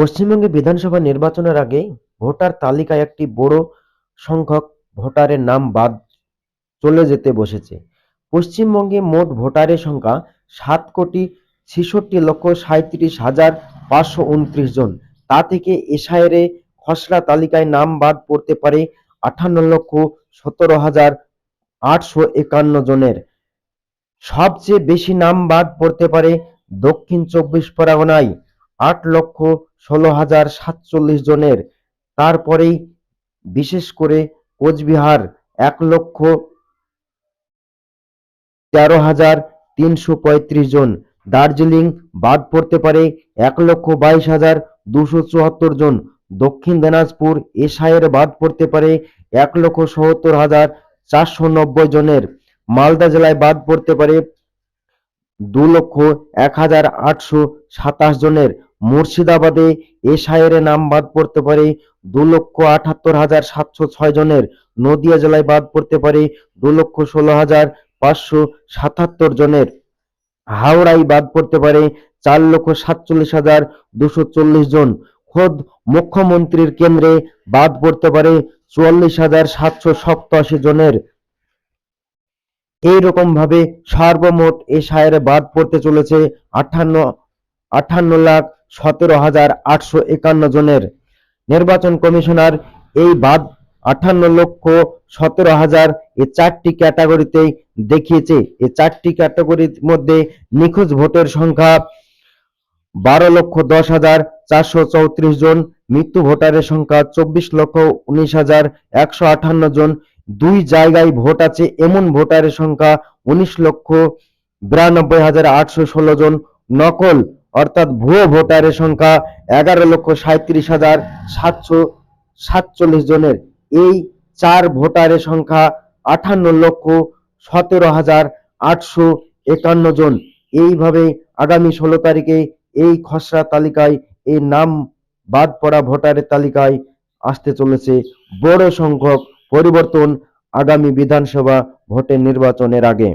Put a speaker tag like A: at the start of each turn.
A: পশ্চিমবঙ্গে বিধানসভা নির্বাচনের আগে ভোটার তালিকায় একটি বড় সংখ্যক ভোটারের নাম বাদ চলে যেতে বসেছে। পশ্চিমবঙ্গে মোট ভোটারের সংখ্যা ৭,৬৭,৩৭,৫২৯ জন। তা থেকে এসআইআরে খসড়া তালিকায় নাম বাদ পড়তে পারে ৫৮,১৭,৮৫১ জনের। সবচেয়ে বেশি নাম বাদ পড়তে পারে দক্ষিণ চব্বিশ পরগনায় ৮,১৬,০৪৭ জনের। তারপরেই বিশেষ করে কোচবিহার ১,১৩,৩৩৫ জন। দার্জিলিং বাদ পড়তে পারে ১,২২,২৭৪ জন। দক্ষিণ দিনাজপুর এসআইআর বাদ পড়তে পারে ১,৭০,৪৯০ জনের। মালদা জেলায় বাদ পড়তে পারে ২,০১,৮২৭ জনের। মুর্শিদাবাদে এসআইআর নাম বাদ পড়তে পারে ২,৭৮,৭০৬ জনের। নদিয়া জেলায় বাদ পড়তে পারে ২,১৬,৫৭৭ জনের। হাওড়ায় বাদ পড়তে পারে ৪,৪৭,২৪০ জন। খোদ মুখ্যমন্ত্রীর কেন্দ্রে বাদ পড়তে পারে ৪৪,৭৮৭ জনের। এইরকম ভাবে সর্বমোট এসআইআর বাদ পড়তে চলেছে ৫৮,১৭,৮৫১ জনের। নির্বাচন কমিশনার এই বাদ ৫৮,১৭,০০০ এই চারটি ক্যাটাগরিতে দেখিয়েছে। এই চারটি ক্যাটাগরির মধ্যে নিখোঁজ ভোটের সংখ্যা ১২,১০,৪৩৪ জন। মৃত্যু ভোটারের সংখ্যা ২৪,১৯,১৫৮ জন। দুই জায়গায় ভোট আছে এমন ভোটারের সংখ্যা ১৯,৯২,৮১৬ জন। নকল অর্থাৎ ভুয়ো ভোটারের সংখ্যা ১১,৩৭,৭৪৭ জনের। এই চার ভোটারের সংখ্যা ৫৮,১৭,৮৫১ জন। এইভাবে আগামী ১৬ তারিখে এই খসড়া তালিকায় এই নাম বাদ পড়া ভোটারের তালিকায় আসতে চলেছে বড় সংখ্যক পরিবর্তন আগামী বিধানসভা ভোটের নির্বাচনের আগে।